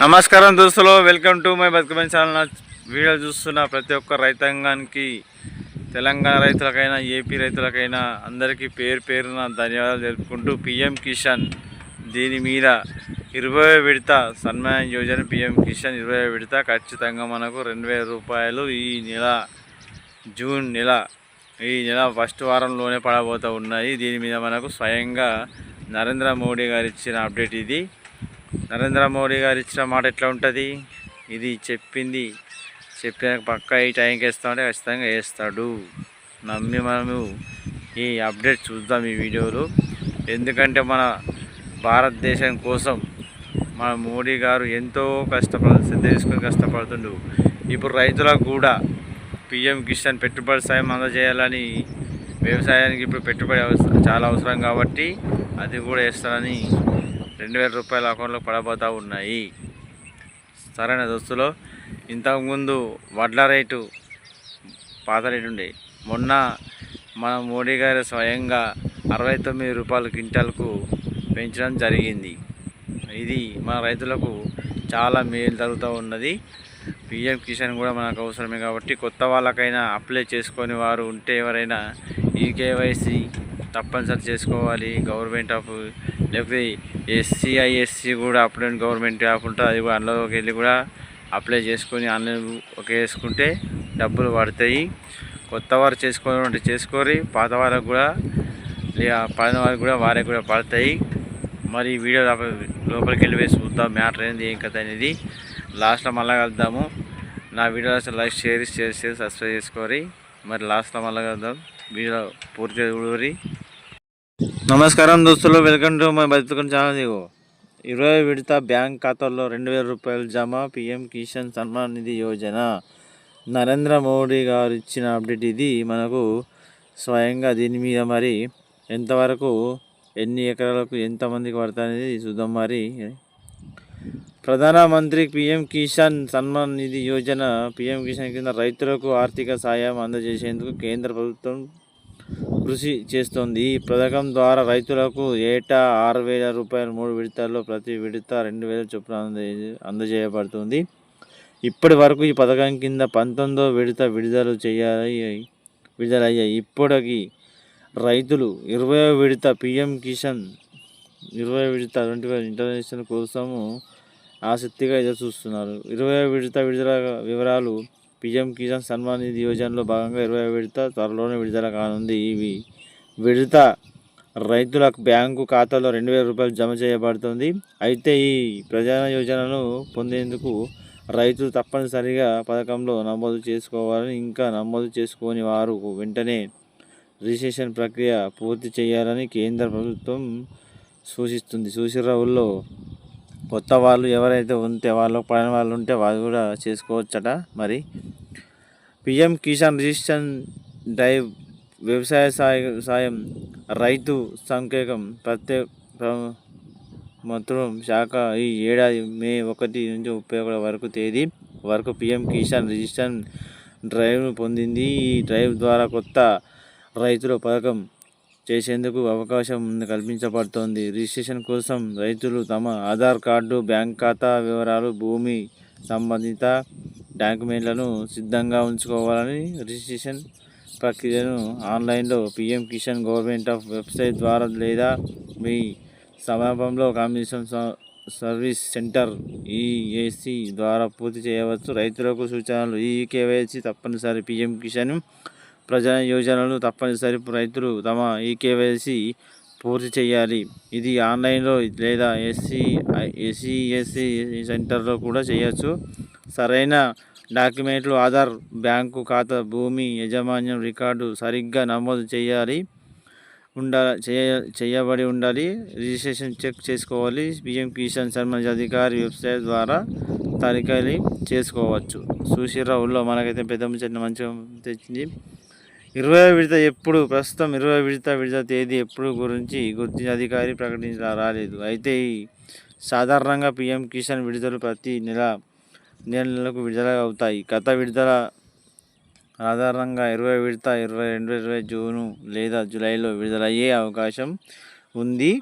నమస్కారం దోస్తులు, welcome to my Bathukamma channel. Video చూస్తున్న ప్రతి ఒక్క రైతాంగానికి, తెలంగాణ రైతులకైనా ఏపీ రైతులకైనా అందరికీ పేరు పేరున ధన్యవాదాలు తెలుపుకుంటూ పిఎం కిసాన్ దీని మీద 20వ విడత సన్మాన యోజన పిఎం కిసాన్ 20వ విడత ఖచ్చితంగా మనకు 2000 రూపాయలు ఈ నెల జూన్ నెల ఫస్ట్ వారంలోనే పడబోతూ ఉన్నాయి. దీని మీద మనకు స్వయంగా నరేంద్ర మోడీ గారు ఇచ్చిన అప్డేట్ ఇది. నరేంద్ర మోడీ గారు ఇచ్చిన మాట ఎట్లా ఉంటుంది, ఇది చెప్పిన పక్క ఈ టైంకి వేస్తామంటే ఖచ్చితంగా వేస్తాడు. నమ్మి మనము ఈ అప్డేట్ చూద్దాం ఈ వీడియోలో. ఎందుకంటే మన భారతదేశం కోసం మన మోడీ గారు ఎంతో శ్రద్ధ తీసుకొని కష్టపడుతుండు. ఇప్పుడు రైతులకు కూడా పిఎం కిసాన్ పెట్టుబడి సాయం అందజేయాలని, వ్యవసాయానికి ఇప్పుడు పెట్టుబడి చాలా అవసరం కాబట్టి అది కూడా వేస్తారని 2000 రూపాయల అకౌంట్లో పడబోతూ ఉన్నాయి. సరైన దోస్తులు, ఇంతకుముందు వడ్ల రేటు పాత రేటు ఉండే, మొన్న మన మోడీ గారు స్వయంగా 69 రూపాయలు క్వింటాల్కు పెంచడం జరిగింది. ఇది మన రైతులకు చాలా మేలు జరుగుతూ ఉన్నది. పిఎం కిసాన్ కూడా మనకు అవసరమే కాబట్టి కొత్త వాళ్ళకైనా అప్లై చేసుకొని వారు ఉంటే ఎవరైనా ఈ కేవైసీ తప్పనిసరి చేసుకోవాలి. గవర్నమెంట్ ఆఫ్ లేకపోతే ఎస్సీ కూడా అప్లై గవర్నమెంట్ యాప్ ఉంటుంది, అది కూడా అందులోకి వెళ్ళి కూడా అప్లై చేసుకొని ఆన్లైన్ వేసుకుంటే డబ్బులు పడతాయి. కొత్త వారు చేసుకోరి, పాత వారికి కూడా పడిన వారికి కూడా వారికి కూడా పడతాయి. మరి వీడియో లోపలికి వెళ్ళి వేసి చూద్దాం మ్యాటర్ ఏంది ఏం కథ అనేది. లాస్ట్లో మళ్ళీ కలుద్దాము. నా వీడియో లైక్ షేర్ సబ్స్క్రైబ్ చేసుకోరి. మరి లాస్ట్లో మళ్ళీ కలుద్దాం. వీడియో పూర్తిగా చూడరి. నమస్కారం దోస్తులు, welcome to my Bathukamma channel. 20వ విడత బ్యాంక్ ఖాతాల్లో 2000 రూపాయలు జమ, పిఎం కిసాన్ సన్మాన్ నిధి యోజన. నరేంద్ర మోడీ గారు ఇచ్చిన అప్డేట్ ఇది మనకు స్వయంగా. దీని మీద మరి ఎంతవరకు, ఎన్ని ఎకరాలకు ఎంతమందికి పడతాయనేది చూద్దాం. మరి ప్రధానమంత్రి పిఎం కిసాన్ సన్మాన్ నిధి యోజన, పిఎం కిసాన్ కింద రైతులకు ఆర్థిక సాయం అందజేసేందుకు కేంద్ర ప్రభుత్వం కృషి చేస్తోంది. ఈ పథకం ద్వారా రైతులకు ఏటా 6000 రూపాయలు 3 విడతల్లో ప్రతి విడత 2000 చొప్పున అందజేయబడుతుంది. ఇప్పటి వరకు ఈ పథకం కింద 19వ విడత విడుదలయ్యాయి. ఇప్పటికి రైతులు 20వ విడత పిఎం కిసాన్ 20వ విడత 20 ఇంటర్నేషనల్ కోసము ఆసక్తిగా ఎదురు చూస్తున్నారు. 20వ విడత విడుదల వివరాలు. పిఎం కిసాన్ సన్మాన్ నిధి యోజనలో భాగంగా 20వ విడత త్వరలోనే విడుదల కానుంది. ఈ విడత రైతులకు బ్యాంకు ఖాతాలో 2000 రూపాయలు జమ చేయబడుతుంది. అయితే ఈ ప్రధాన యోజనను పొందేందుకు రైతులు తప్పనిసరిగా పథకంలో నమోదు చేసుకోవాలని, ఇంకా నమోదు చేసుకోని వారు వెంటనే రిజిస్ట్రేషన్ ప్రక్రియ పూర్తి చేయాలని కేంద్ర ప్రభుత్వం సూచిస్తుంది. సూచిరవుల్లో కొత్త వాళ్ళు ఎవరైతే ఉంటే, వాళ్ళకు పడిన వాళ్ళు ఉంటే వాళ్ళు కూడా చేసుకోవచ్చట. మరి పిఎం కిసాన్ రిజిస్ట్రేషన్ డ్రైవ్, వ్యవసాయ సాయం, రైతు సంక్షేమం మంత్రిత్వ శాఖ ఈ ఏడాది మే 1 నుంచి 31 వరకు తేదీ వరకు పిఎం కిసాన్ రిజిస్ట్రేషన్ డ్రైవ్ను పొందింది. ఈ డ్రైవ్ ద్వారా కొత్త రైతుల పథకం చేసేందుకు అవకాశం కల్పించబడుతోంది. రిజిస్ట్రేషన్ కోసం రైతులు తమ ఆధార్ కార్డు, బ్యాంక్ ఖాతా వివరాలు, భూమి సంబంధిత డాక్యుమెంట్లను సిద్ధంగా ఉంచుకోవాలని, రిజిస్ట్రేషన్ ప్రక్రియను ఆన్లైన్లో PM Kisan government of website ద్వారా లేదా మీ సమీపంలో కమ్యూనికేషన్ సర్వీస్ సెంటర్ ఈఏసీ ద్వారా పూర్తి చేయవచ్చు. రైతులకు సూచనలు. ఈ కేవైసీ తప్పనిసరి. పిఎం కిసాన్ ప్రజల యోజనలు తప్పనిసరి. రైతులు తమ ఈకేవైసీ పూర్తి చేయాలి. ఇది ఆన్లైన్లో లేదా ఎస్సీ సెంటర్లో కూడా చేయవచ్చు. సరైన డాక్యుమెంట్లు ఆధార్, బ్యాంకు ఖాతా, భూమి యజమాన్యం రికార్డు సరిగ్గా నమోదు చేయబడి ఉండాలి. రిజిస్ట్రేషన్ చెక్ చేసుకోవాలి. పిఎం కిసాన్ సన్మాన్ అధికారి వెబ్సైట్ ద్వారా తనిఖీ చేసుకోవచ్చు. సుశీరావుల్లో మనకైతే పెద్ద మంచిగా తెచ్చింది. 20వ విడత ఎప్పుడు, ప్రస్తుతం 20వ విడత తేదీ ఎప్పుడు గురించి గుర్తించిన అధికారి రాలేదు. అయితే సాధారణంగా పిఎం కిసాన్ విడుదల ప్రతి నెలకు విడుదల అవుతాయి. గత విడుదల సాధారణంగా 20వ విడత 2020 జూను లేదా జూలైలో విడుదలయ్యే అవకాశం ఉంది.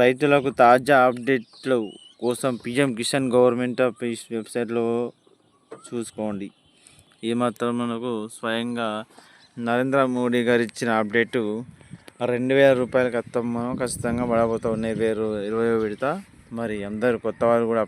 రైతులకు తాజా అప్డేట్లు కోసం పిఎం కిసాన్ గవర్నమెంట్ ఆఫ్ వెబ్సైట్లో చూసుకోండి. ఈ మాత్రం మనకు స్వయంగా నరేంద్ర మోడీ గారు ఇచ్చిన అప్డేటు 2,000 రూపాయలకి మనం ఖచ్చితంగా పడబోతా ఉన్నాయి 20 విడత. మరి అందరు కొత్త వారు కూడా